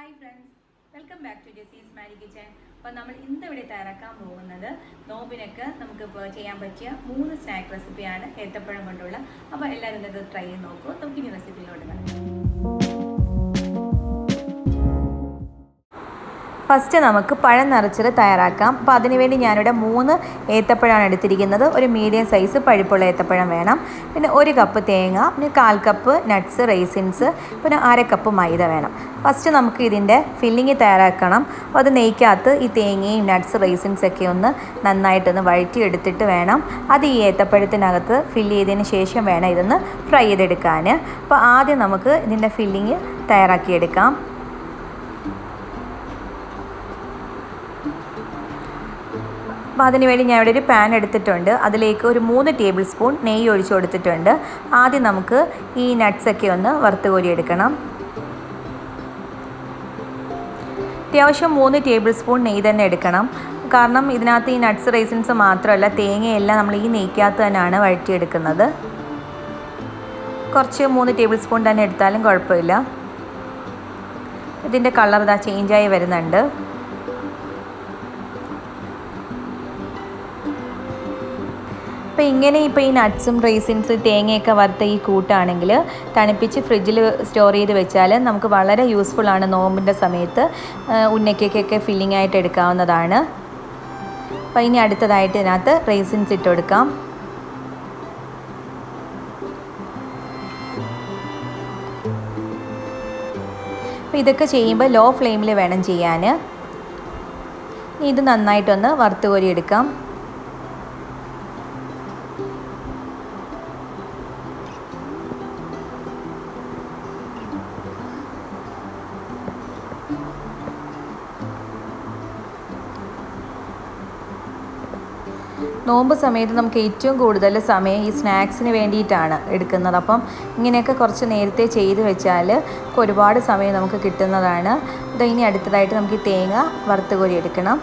Hi friends, welcome back to Jazi's Magic Kitchen. അപ്പോൾ നമ്മൾ ഇന്ന് ഇവിടെ തയ്യാറാക്കാൻ പോകുന്നത് നോമ്പിനൊക്കെ നമുക്ക് ചെയ്യാൻ പറ്റിയ 3 സ്നാക്ക് റെസിപ്പിയാണ് ഏത്തപ്പഴം കൊണ്ടുള്ള. അപ്പോൾ എല്ലാവരും ഇത് ട്രൈ ചെയ്ത് നോക്കൂ. നമുക്ക് ഇനി റെസിപ്പിയിലോട്ട് കിടക്കാം. ഫസ്റ്റ് നമുക്ക് പഴം നിറച്ചത് തയ്യാറാക്കാം. അപ്പോൾ അതിനുവേണ്ടി ഞാനിവിടെ 3 ഏത്തപ്പഴമാണ് എടുത്തിരിക്കുന്നത്. ഒരു മീഡിയം സൈസ് പഴുപ്പുള്ള ഏത്തപ്പഴം വേണം. പിന്നെ 1 കപ്പ് തേങ്ങ, പിന്നെ 1/4 കപ്പ് നട്ട്സ് റൈസിൻസ്, പിന്നെ 1/2 കപ്പ് മൈദ വേണം. ഫസ്റ്റ് നമുക്ക് ഇതിൻ്റെ ഫില്ലിങ് തയ്യാറാക്കണം. അപ്പോൾ അത് നെയ്ക്കകത്ത് ഈ തേങ്ങയും നട്ട്സ് റൈസിൻസൊക്കെ ഒന്ന് നന്നായിട്ടൊന്ന് വഴറ്റി എടുത്തിട്ട് വേണം അത് ഈ ഏത്തപ്പഴത്തിനകത്ത് ഫില്ല് ചെയ്തതിന് ശേഷം വേണം ഇതൊന്ന് ഫ്രൈ ചെയ്തെടുക്കാൻ. അപ്പോൾ ആദ്യം നമുക്ക് ഇതിൻ്റെ ഫില്ലിങ് തയ്യാറാക്കിയെടുക്കാം. അപ്പോൾ അതിനുവേണ്ടി ഞാൻ ഇവിടെ ഒരു പാൻ എടുത്തിട്ടുണ്ട്. അതിലേക്ക് ഒരു 3 ടേബിൾ സ്പൂൺ നെയ്യ് ഒഴിച്ചു കൊടുത്തിട്ടുണ്ട്. ആദ്യം നമുക്ക് ഈ നട്ട്സൊക്കെ ഒന്ന് വറുത്ത് കോരിയെടുക്കണം. അത്യാവശ്യം 3 ടേബിൾ സ്പൂൺ നെയ്യ് തന്നെ എടുക്കണം. കാരണം ഇതിനകത്ത് ഈ നട്ട്സ് റൈസിൻസ് മാത്രമല്ല തേങ്ങയെല്ലാം നമ്മൾ ഈ നെയ്ക്കകത്ത് തന്നെയാണ് വഴറ്റിയെടുക്കുന്നത്. കുറച്ച് 3 ടേബിൾ സ്പൂൺ തന്നെ എടുത്താലും കുഴപ്പമില്ല. ഇതിൻ്റെ കളർ ഇതാ ചേഞ്ചായി വരുന്നുണ്ട്. അപ്പോൾ ഇങ്ങനെ ഇപ്പോൾ ഈ നട്ട്സും റൈസിൻസ് തേങ്ങയൊക്കെ വറുത്ത ഈ കൂട്ടാണെങ്കിൽ തണുപ്പിച്ച് ഫ്രിഡ്ജിൽ സ്റ്റോർ ചെയ്ത് വെച്ചാൽ നമുക്ക് വളരെ യൂസ്ഫുള്ളാണ്. നോമ്പിൻ്റെ സമയത്ത് ഉന്നയ്ക്കൊക്കെ ഫില്ലിംഗ് ആയിട്ട് എടുക്കാവുന്നതാണ്. അപ്പോൾ ഇനി അടുത്തതായിട്ട് ഇതിനകത്ത് റൈസിൻസ് ഇട്ട് കൊടുക്കാം. അപ്പോൾ ഇതൊക്കെ ചെയ്യുമ്പോൾ ലോ ഫ്ലെയിമിൽ വേണം ചെയ്യാൻ. ഇത് നന്നായിട്ടൊന്ന് വറുത്ത് കോരി എടുക്കാം. നോമ്പ് സമയത്ത് നമുക്ക് ഏറ്റവും കൂടുതൽ സമയം ഈ സ്നാക്സിന് വേണ്ടിയിട്ടാണ് എടുക്കുന്നത്. അപ്പം ഇങ്ങനെയൊക്കെ കുറച്ച് നേരത്തെ ചെയ്ത് വെച്ചാൽ ഒരുപാട് സമയം നമുക്ക് കിട്ടുന്നതാണ്. ഇനി അടുത്തതായിട്ട് നമുക്ക് ഈ തേങ്ങ വറുത്ത് കോരി എടുക്കണം.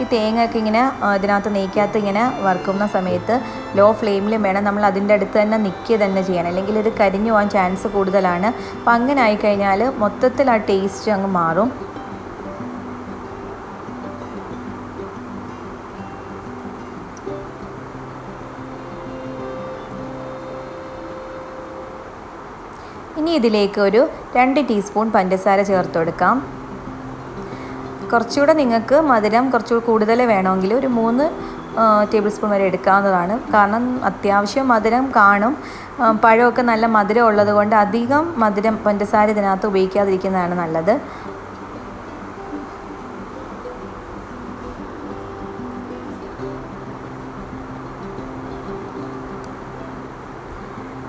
ഈ തേങ്ങയൊക്കെ ഇങ്ങനെ ഇതിനകത്ത് നെയ്ക്കകത്ത് ഇങ്ങനെ വറുക്കുന്ന സമയത്ത് ലോ ഫ്ലെയിമിലും വേണം. നമ്മൾ അതിൻ്റെ അടുത്ത് തന്നെ നിൽക്കുക തന്നെ ചെയ്യണം, അല്ലെങ്കിൽ ഇത് കരിഞ്ഞു പോകാൻ ചാൻസ് കൂടുതലാണ്. അപ്പം അങ്ങനെ ആയിക്കഴിഞ്ഞാൽ മൊത്തത്തിൽ ആ ടേസ്റ്റ് അങ്ങ് മാറും. ഇനി ഇതിലേക്ക് ഒരു 2 ടീസ്പൂൺ പഞ്ചസാര ചേർത്ത് കൊടുക്കാം. കുറച്ചുകൂടെ നിങ്ങൾക്ക് മധുരം കുറച്ചുകൂടി കൂടുതൽ വേണമെങ്കിൽ ഒരു 3 ടേബിൾ സ്പൂൺ വരെ എടുക്കാവുന്നതാണ്. കാരണം അത്യാവശ്യം മധുരം കാണും. പഴമൊക്കെ നല്ല മധുരം ഉള്ളത് കൊണ്ട് അധികം മധുരം പഞ്ചസാര ഇതിനകത്ത് ഉപയോഗിക്കാതിരിക്കുന്നതാണ് നല്ലത്.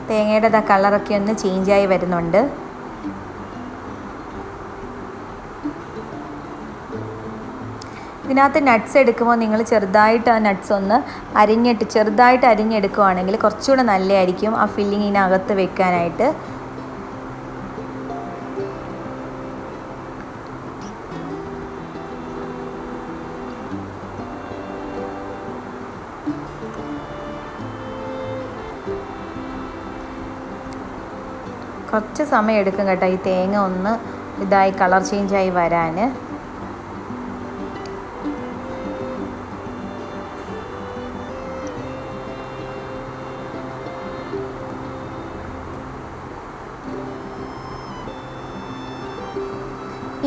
തേങ്ങയുടെ കളറൊക്കെ ഒന്ന് ചേഞ്ചായി വരുന്നുണ്ട്. ഇതിനകത്ത് നട്ട്സ് എടുക്കുമ്പോൾ നിങ്ങൾ ചെറുതായിട്ട് ആ നട്ട്സ് ഒന്ന് ചെറുതായിട്ട് അരിഞ്ഞെടുക്കുവാണെങ്കിൽ കുറച്ചുകൂടെ നല്ലതായിരിക്കും ആ ഫില്ലിങ്ങിനകത്ത് വെക്കാനായിട്ട്. കുറച്ച് സമയം എടുക്കും കേട്ടോ ഈ തേങ്ങ ഒന്ന് ഇതായി കളർ ചേഞ്ചായി വരാൻ.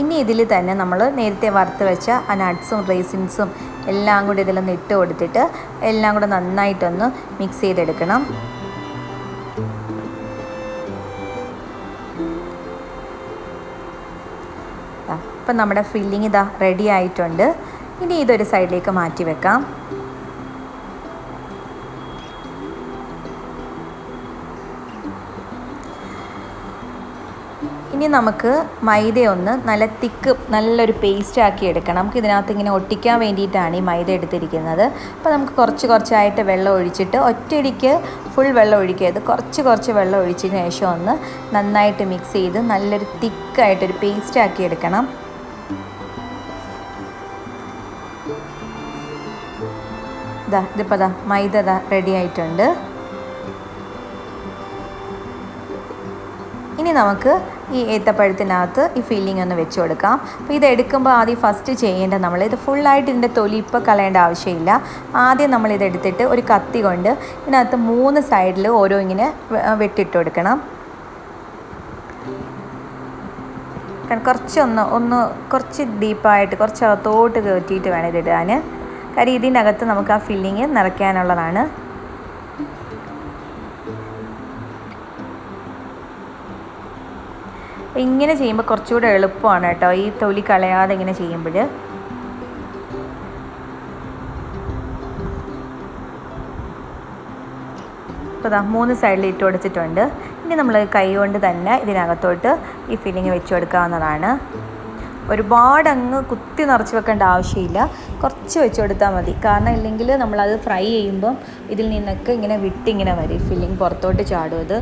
ഇനി ഇതിൽ തന്നെ നമ്മൾ നേരത്തെ വറുത്ത് വെച്ച ആ നട്ട്സും റൈസിൻസും എല്ലാം കൂടി ഇതിലൊന്ന് ഇട്ട് കൊടുത്തിട്ട് എല്ലാം കൂടെ നന്നായിട്ടൊന്ന് മിക്സ് ചെയ്തെടുക്കണം. അപ്പം നമ്മുടെ ഫില്ലിങ് ഇതാ റെഡി ആയിട്ടുണ്ട്. ഇനി ഇതൊരു സൈഡിലേക്ക് മാറ്റി വെക്കാം. ഇനി നമുക്ക് മൈദയൊന്ന് നല്ലൊരു പേസ്റ്റ് ആക്കി എടുക്കണം. നമുക്ക് ഇതിനകത്ത് ഇങ്ങനെ ഒട്ടിക്കാൻ വേണ്ടിയിട്ടാണ് ഈ മൈദ എടുത്തിരിക്കുന്നത്. അപ്പോൾ നമുക്ക് കുറച്ചായിട്ട് വെള്ളം ഒഴിച്ചിട്ട് ഒറ്റയടിക്ക് ഫുൾ വെള്ളം ഒഴിക്കരുത്. കുറച്ച് വെള്ളം ഒഴിച്ചതിന് ശേഷം ഒന്ന് നന്നായിട്ട് മിക്സ് ചെയ്ത് നല്ലൊരു തിക്കായിട്ടൊരു പേസ്റ്റ് ആക്കി എടുക്കണം. ഇതിപ്പോൾ മൈദ റെഡി ആയിട്ടുണ്ട്. ഇനി ഇനി നമുക്ക് ഈ ഏത്തപ്പഴത്തിനകത്ത് ഈ ഫില്ലിംഗ് ഒന്ന് വെച്ച് കൊടുക്കാം. അപ്പോൾ ഇതെടുക്കുമ്പോൾ ആദ്യം ഫസ്റ്റ് ചെയ്യേണ്ടത് ഇത് ഫുള്ളായിട്ട് ഇതിൻ്റെ തൊലി ഇപ്പോൾ കളയേണ്ട ആവശ്യമില്ല. ആദ്യം നമ്മളിതെടുത്തിട്ട് ഒരു കത്തി കൊണ്ട് ഇതിനകത്ത് 3 സൈഡിൽ ഓരോ ഇങ്ങനെ വെട്ടിട്ട് കൊടുക്കണം. കുറച്ച് ഡീപ്പായിട്ട് കുറച്ച് അകത്തോട്ട് കയറ്റിയിട്ട് വേണം ഇതിടാൻ. കാര്യം ഇതിനകത്ത് നമുക്ക് ആ ഫില്ലിങ് നിറയ്ക്കാനുള്ളതാണ്. ഇങ്ങനെ ചെയ്യുമ്പോൾ കുറച്ചുകൂടെ എളുപ്പമാണ് കേട്ടോ, ഈ തൊലി കളയാതെ ഇങ്ങനെ ചെയ്യുമ്പോൾ. അപ്പോൾ 3 സൈഡിൽ ഇട്ട് കൊടുത്തിട്ടുണ്ട്. ഇനി നമ്മൾ കൈ കൊണ്ട് തന്നെ ഇതിനകത്തോട്ട് ഈ ഫില്ലിങ് വെച്ച് കൊടുക്കാവുന്നതാണ്. ഒരുപാട് അങ്ങ് കുത്തി നിറച്ച് വെക്കേണ്ട ആവശ്യമില്ല, കുറച്ച് വെച്ച് കൊടുത്താൽ മതി. കാരണം ഇല്ലെങ്കിൽ നമ്മളത് ഫ്രൈ ചെയ്യുമ്പം ഇതിൽ നിന്നൊക്കെ ഇങ്ങനെ വിട്ടിങ്ങനെ വരും, ഫില്ലിങ് പുറത്തോട്ട് ചാടും. അത്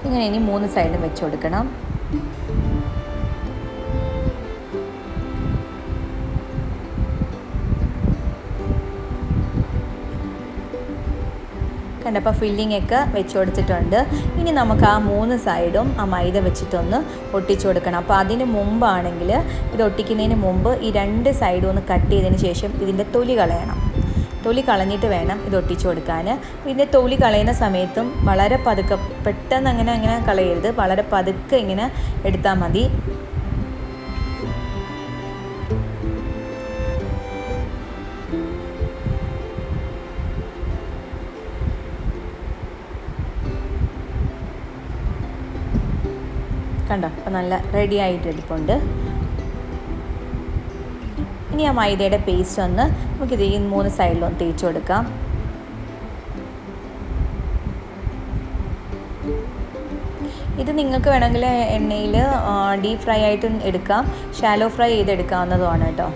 ഇങ്ങനെ ഇനി 3 സൈഡും വെച്ച് കൊടുക്കണം. കണ്ടപ്പോൾ ഫില്ലിംഗ് ഒക്കെ വെച്ച് കൊടുത്തിട്ടുണ്ട്. ഇനി നമുക്ക് ആ 3 സൈഡും ആ മൈദ വെച്ചിട്ടൊന്ന് ഒട്ടിച്ചു കൊടുക്കണം. അപ്പോൾ അതിന് മുമ്പാണെങ്കിൽ ഇത് ഒട്ടിക്കുന്നതിന് മുമ്പ് ഈ 2 സൈഡും ഒന്ന് കട്ട് ചെയ്തതിന് ശേഷം ഇതിൻ്റെ തൊലി കളയണം. തൊലി കളഞ്ഞിട്ട് വേണം ഇത് ഒട്ടിച്ചു കൊടുക്കാൻ. ഇതിൻ്റെ തൊലി കളയുന്ന സമയത്തും വളരെ പതുക്കെ, പെട്ടെന്ന് അങ്ങനെ കളയരുത്, വളരെ പതുക്കെ ഇങ്ങനെ എടുത്താൽ മതി. കണ്ടോ, അപ്പോൾ നല്ല റെഡി ആയിട്ട് എടുപ്പുണ്ട്. ഇനി ആ മൈദയുടെ പേസ്റ്റ് ഒന്ന് നമുക്കിത് ഈ 3 സൈഡിലും തേച്ച് കൊടുക്കാം. ഇത് നിങ്ങൾക്ക് വേണമെങ്കിൽ എണ്ണയിൽ ഡീപ്പ് ഫ്രൈ ആയിട്ട് എടുക്കാം, ഷാലോ ഫ്രൈ ചെയ്തെടുക്കാവുന്നതുമാണ് കേട്ടോ.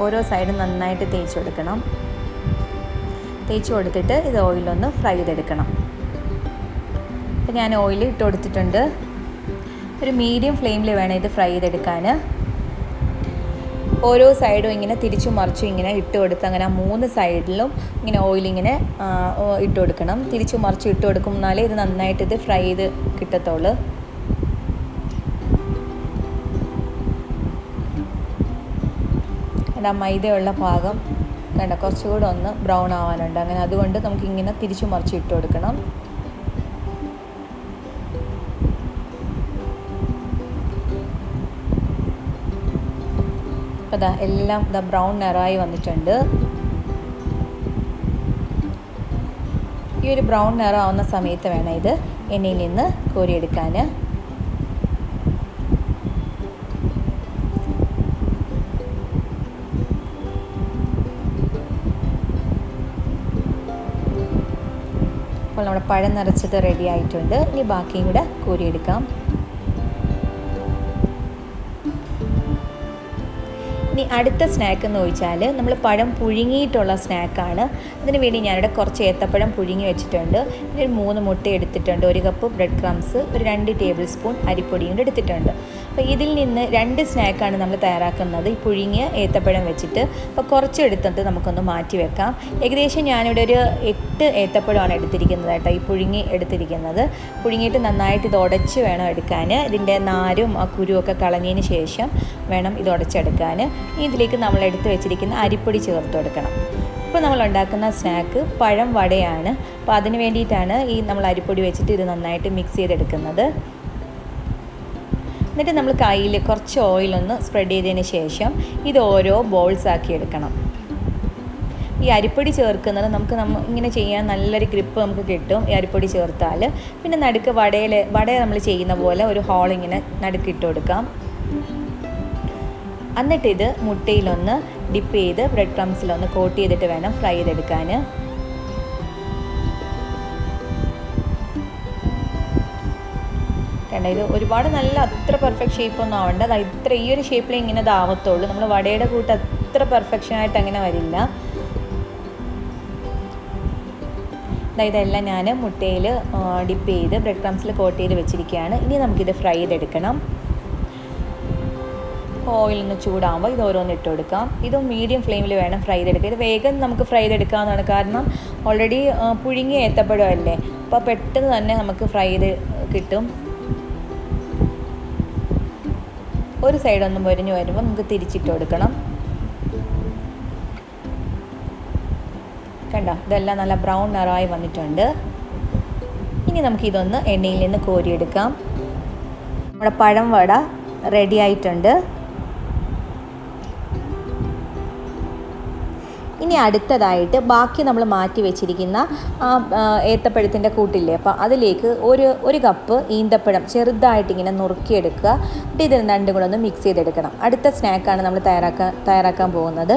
ഓരോ സൈഡും നന്നായിട്ട് തേച്ച് കൊടുക്കണം. തേച്ച് കൊടുത്തിട്ട് ഇത് ഓയിലൊന്ന് ഫ്രൈ ചെയ്തെടുക്കണം. അപ്പോൾ ഞാൻ ഓയിൽ ഇട്ട് കൊടുത്തിട്ടുണ്ട്. ഒരു മീഡിയം ഫ്ലെയിമിൽ വേണം ഇത് ഫ്രൈ ചെയ്തെടുക്കാൻ. ഓരോ സൈഡും ഇങ്ങനെ തിരിച്ചും മറിച്ചും ഇങ്ങനെ ഇട്ട് കൊടുത്ത് അങ്ങനെ 3 സൈഡിലും ഇങ്ങനെ ഓയിലിങ്ങനെ ഇട്ട് കൊടുക്കണം. തിരിച്ചും മറിച്ചും ഇട്ട് കൊടുക്കുന്നാലേ ഇത് നന്നായിട്ട് ഇത് ഫ്രൈ ചെയ്ത് കിട്ടത്തുള്ളൂ. ആ മൈദയുള്ള ഭാഗം കണ്ട കുറച്ചുകൂടെ ഒന്ന് ബ്രൗൺ ആവാനുണ്ട്. അങ്ങനെ അതുകൊണ്ട് നമുക്കിങ്ങനെ തിരിച്ചു മറിച്ച് ഇട്ട് കൊടുക്കണം. അപ്പോൾ എല്ലാം ബ്രൗൺ നിറമായി വന്നിട്ടുണ്ട്. ഈ ഒരു ബ്രൗൺ നിറമാവുന്ന സമയത്ത് വേണം ഇത് എണ്ണയിൽ നിന്ന് കോരിയെടുക്കാൻ. അപ്പോൾ നമ്മുടെ പഴം നിറച്ചത് റെഡി ആയിട്ടുണ്ട്. ഇനി ബാക്കിയും കൂടെ കോരിയെടുക്കാം. ഇനി അടുത്ത സ്നാക്ക് എന്ന് ചോദിച്ചാൽ നമ്മൾ പഴം പുഴുങ്ങിയിട്ടുള്ള സ്നാക്കാണ്. അതിന് വേണ്ടി ഞാനിവിടെ കുറച്ച് ഏത്തപ്പഴം പുഴുങ്ങി വെച്ചിട്ടുണ്ട്. പിന്നെ ഒരു 3 മുട്ട എടുത്തിട്ടുണ്ട്, 1 കപ്പ് ബ്രെഡ് ക്രംസ്, ഒരു 2 ടേബിൾ സ്പൂൺ അരിപ്പൊടിയും കൂടെ എടുത്തിട്ടുണ്ട്. അപ്പോൾ ഇതിൽ നിന്ന് 2 സ്നാക്കാണ് നമ്മൾ തയ്യാറാക്കുന്നത് ഈ പുഴുങ്ങിയ ഏത്തപ്പഴം വെച്ചിട്ട്. അപ്പോൾ കുറച്ച് എടുത്തിട്ട് നമുക്കൊന്ന് മാറ്റി വെക്കാം. ഏകദേശം ഞാനിവിടെ ഒരു 8 ഏത്തപ്പഴമാണ് എടുത്തിരിക്കുന്നത് കേട്ടോ, ഈ പുഴുങ്ങി എടുത്തിരിക്കുന്നത്. പുഴുങ്ങിയിട്ട് നന്നായിട്ട് ഇത് ഉടച്ച് വേണം എടുക്കാൻ. ഇതിൻ്റെ നാരും ആ കുരുവൊക്കെ കളഞ്ഞതിന് ശേഷം വേണം ഇത് ഉടച്ചെടുക്കാൻ. ഇതിലേക്ക് നമ്മൾ എടുത്ത് വെച്ചിരിക്കുന്ന അരിപ്പൊടി ചേർത്ത് കൊടുക്കണം. ഇപ്പോൾ നമ്മൾ ഉണ്ടാക്കുന്ന സ്നാക്ക് പഴം വടയാണ്. അപ്പോൾ അതിന് വേണ്ടിയിട്ടാണ് ഈ നമ്മൾ അരിപ്പൊടി വെച്ചിട്ട് ഇത് നന്നായിട്ട് മിക്സ് ചെയ്തെടുക്കുന്നത്. എന്നിട്ട് നമ്മൾ കയ്യിൽ കുറച്ച് ഓയിലൊന്ന് സ്പ്രെഡ് ചെയ്തതിന് ശേഷം ഇത് ഓരോ ബോൾസ് ആക്കി എടുക്കണം. ഈ അരിപ്പൊടി ചേർക്കുന്നത് നമുക്ക് ഇങ്ങനെ ചെയ്യാൻ നല്ലൊരു ഗ്രിപ്പ് നമുക്ക് കിട്ടും ഈ അരിപ്പൊടി ചേർത്താൽ. പിന്നെ നടുക്ക് വട നമ്മൾ ചെയ്യുന്ന പോലെ ഒരു ഹോൾ ഇങ്ങനെ നടുക്കിട്ട് കൊടുക്കാം. എന്നിട്ട് ഇത് മുട്ടയിലൊന്ന് ഡിപ്പ് ചെയ്ത് ബ്രെഡ് ക്രംസിലൊന്ന് കോട്ട് ചെയ്തിട്ട് വേണം ഫ്രൈ ചെയ്തെടുക്കാൻ. കണ്ട ഇത് ഒരുപാട് നല്ല അത്ര പെർഫെക്റ്റ് ഷേപ്പൊന്നും ആവണ്ട. ഈ ഒരു ഷേപ്പിൽ ഇങ്ങനെ ഇതാവത്തുള്ളൂ. നമ്മൾ വടയുടെ കൂട്ട് അത്ര പെർഫെക്ഷനായിട്ട് അങ്ങനെ വരില്ല. ഇതെല്ലാം ഞാൻ മുട്ടയിൽ ഡിപ്പ് ചെയ്ത് ബ്രെഡ് ക്രംസിൽ കോട്ട് ചെയ്ത് വെച്ചിരിക്കുകയാണ്. ഇനി നമുക്കിത് ഫ്രൈ ചെയ്തെടുക്കണം. ഓയിലൊന്ന് ചൂടാകുമ്പോൾ ഇത് ഓരോന്ന് ഇട്ട് കൊടുക്കാം. ഇത് മീഡിയം ഫ്ലെയിമിൽ വേണം ഫ്രൈ ചെയ്തെടുക്കുക. ഇത് വേഗം നമുക്ക് ഫ്രൈ ചെയ്തെടുക്കാവുന്നതാണ്, കാരണം ഓൾറെഡി പുഴുങ്ങിയ ഏത്തപ്പഴമല്ലേ, അപ്പോൾ പെട്ടെന്ന് തന്നെ നമുക്ക് ഫ്രൈ ചെയ്ത് കിട്ടും. ഒരു സൈഡൊന്നും പൊരിഞ്ഞ് വരുമ്പോൾ നമുക്ക് തിരിച്ചിട്ട് കൊടുക്കണം. കണ്ടോ, ഇതെല്ലാം നല്ല ബ്രൗൺ നിറമായി വന്നിട്ടുണ്ട്. ഇനി നമുക്കിതൊന്ന് എണ്ണയിൽ നിന്ന് കോരിയെടുക്കാം. നമ്മുടെ പഴം വട റെഡി ആയിട്ടുണ്ട്. ഇനി അടുത്തതായിട്ട് ബാക്കി നമ്മൾ മാറ്റി വെച്ചിരിക്കുന്ന ഏത്തപ്പഴത്തിൻ്റെ കൂട്ടില്ലേ, അപ്പോൾ അതിലേക്ക് ഒരു കപ്പ് ഈന്തപ്പഴം ചെറുതായിട്ട് ഇങ്ങനെ നുറുക്കിയെടുക്കുക. എന്നിട്ട് ഇത് രണ്ടും കൂടെ ഒന്ന് മിക്സ് ചെയ്തെടുക്കണം. അടുത്ത സ്നാക്കാണ് നമ്മൾ തയ്യാറാക്കാൻ പോകുന്നത്.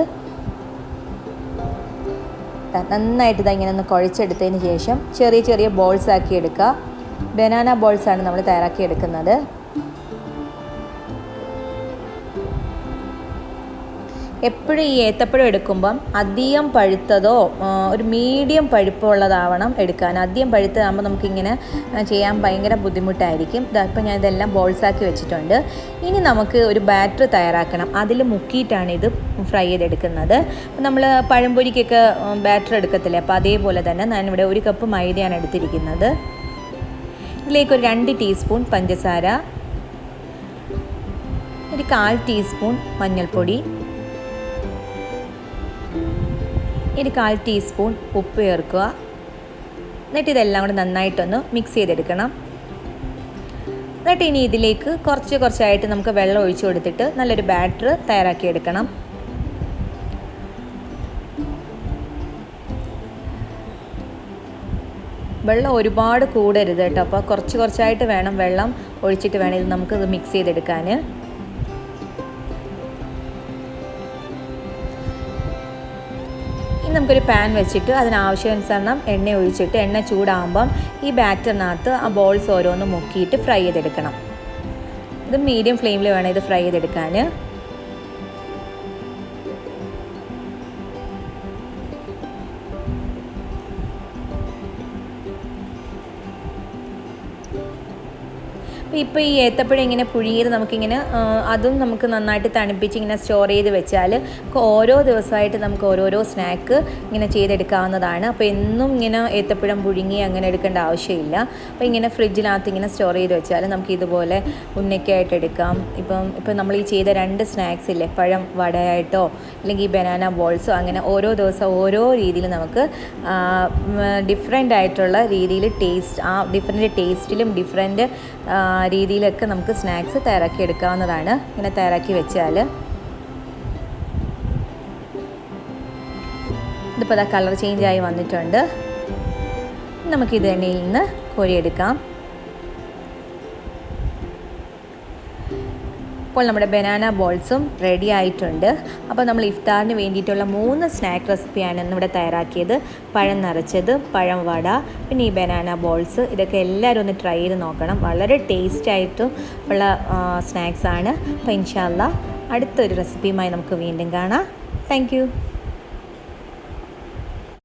നന്നായിട്ട് ഇങ്ങനെ ഒന്ന് കുഴച്ചെടുത്തതിന് ശേഷം ചെറിയ ചെറിയ ബോൾസ് ആക്കി എടുക്കുക. ബനാന ബോൾസാണ് നമ്മൾ തയ്യാറാക്കി എടുക്കുന്നത്. എപ്പോഴും ഈ ഏത്തപ്പഴം എടുക്കുമ്പം അധികം പഴുത്തതോ ഒരു മീഡിയം പഴുപ്പുള്ളതാവണം എടുക്കാൻ. അധികം പഴുത്തതാകുമ്പോൾ നമുക്കിങ്ങനെ ചെയ്യാൻ ഭയങ്കര ബുദ്ധിമുട്ടായിരിക്കും. ഇപ്പോൾ ഞാൻ ഇതെല്ലാം ബോൾസാക്കി വെച്ചിട്ടുണ്ട്. ഇനി നമുക്ക് ഒരു ബാറ്റർ തയ്യാറാക്കണം. അതിൽ മുക്കിയിട്ടാണ് ഇത് ഫ്രൈ ചെയ്തെടുക്കുന്നത്. നമ്മൾ പഴംപൊരിക്കൊക്കെ ബാറ്റർ എടുക്കത്തില്ലേ, അപ്പോൾ അതേപോലെ തന്നെ ഞാനിവിടെ 1 കപ്പ് മൈദയാണ് എടുത്തിരിക്കുന്നത്. ഇതിലേക്ക് ഒരു 2 ടീസ്പൂൺ പഞ്ചസാര, ഒരു 1/4 ടീസ്പൂൺ മഞ്ഞൾപ്പൊടി, ഒരു 1/4 ടീസ്പൂൺ ഉപ്പ് ചേർക്കുക. എന്നിട്ട് ഇതെല്ലാം കൂടെ നന്നായിട്ടൊന്ന് മിക്സ് ചെയ്തെടുക്കണം. എന്നിട്ട് ഇനി ഇതിലേക്ക് കുറച്ചായിട്ട് നമുക്ക് വെള്ളം ഒഴിച്ചു കൊടുത്തിട്ട് നല്ലൊരു ബാറ്റർ തയ്യാറാക്കിയെടുക്കണം. വെള്ളം ഒരുപാട് കൂടരുത് കേട്ടോ, അപ്പോൾ കുറച്ചായിട്ട് വേണം വെള്ളം ഒഴിച്ചിട്ട് വേണം ഇത് നമുക്കിത് മിക്സ് ചെയ്തെടുക്കാൻ. നമുക്കൊരു പാൻ വെച്ചിട്ട് അതിനാവശ്യാനുസരണം എണ്ണ ഒഴിച്ചിട്ട് എണ്ണ ചൂടാകുമ്പം ഈ ബാറ്ററിനകത്ത് ആ ബോൾസ് ഓരോന്ന് മുക്കിയിട്ട് ഫ്രൈ ചെയ്തെടുക്കണം. ഇത് മീഡിയം ഫ്ലെയിമിൽ വേണം ഇത് ഫ്രൈ ചെയ്തെടുക്കാൻ. ഇപ്പോൾ ഈ ഏത്തപ്പഴം ഇങ്ങനെ പുഴുങ്ങിയത് നമുക്കിങ്ങനെ അതും നമുക്ക് നന്നായിട്ട് തണുപ്പിച്ച് ഇങ്ങനെ സ്റ്റോർ ചെയ്ത് വെച്ചാൽ ഓരോ ദിവസമായിട്ട് നമുക്ക് ഓരോരോ സ്നാക്ക് ഇങ്ങനെ ചെയ്തെടുക്കാവുന്നതാണ്. അപ്പോൾ എന്നും ഇങ്ങനെ ഏത്തപ്പഴം പുഴുങ്ങി അങ്ങനെ എടുക്കേണ്ട ആവശ്യമില്ല. അപ്പോൾ ഇങ്ങനെ ഫ്രിഡ്ജിനകത്ത് ഇങ്ങനെ സ്റ്റോർ ചെയ്ത് വെച്ചാൽ നമുക്ക് ഇതുപോലെ ഉന്നക്കായിട്ട് എടുക്കാം. ഇപ്പം നമ്മൾ ഈ ചെയ്ത 2 സ്നാക്സ് ഇല്ലേ, പഴം വടയായിട്ടോ അല്ലെങ്കിൽ ബനാന ബോൾസോ, അങ്ങനെ ഓരോ ദിവസം ഓരോ രീതിയിൽ നമുക്ക് ഡിഫറെൻ്റ് ആയിട്ടുള്ള രീതിയിൽ ഡിഫറെൻ്റ് ടേസ്റ്റിലും ഡിഫറെൻ്റ് രീതിയിലൊക്കെ നമുക്ക് സ്നാക്സ് തയ്യാറാക്കി എടുക്കാവുന്നതാണ്. ഇങ്ങനെ തയ്യാറാക്കി വെച്ചാൽ ഇതിപ്പോൾ അതാ കളർ ചേഞ്ചായി വന്നിട്ടുണ്ട്. നമുക്കിത് എണ്ണയിൽ നിന്ന് കോരിയെടുക്കാം. ഇപ്പോൾ നമ്മുടെ ബനാന ബോൾസും റെഡി ആയിട്ടുണ്ട്. അപ്പോൾ നമ്മൾ ഇഫ്താറിന് വേണ്ടിയിട്ടുള്ള 3 സ്നാക്ക് റെസിപ്പിയാണ് ഇന്നിവിടെ തയ്യാറാക്കിയത്. പഴം നിറച്ചത്, പഴം വട, പിന്നെ ഈ ബനാന ബോൾസ്. ഇതൊക്കെ എല്ലാവരും ഒന്ന് ട്രൈ ചെയ്ത് നോക്കണം. വളരെ ടേസ്റ്റായിട്ടും ഉള്ള സ്നാക്സാണ്. അപ്പോൾ ഇൻഷാ അല്ലാഹ് അടുത്തൊരു റെസിപ്പിയുമായി നമുക്ക് വീണ്ടും കാണാം. Thank you.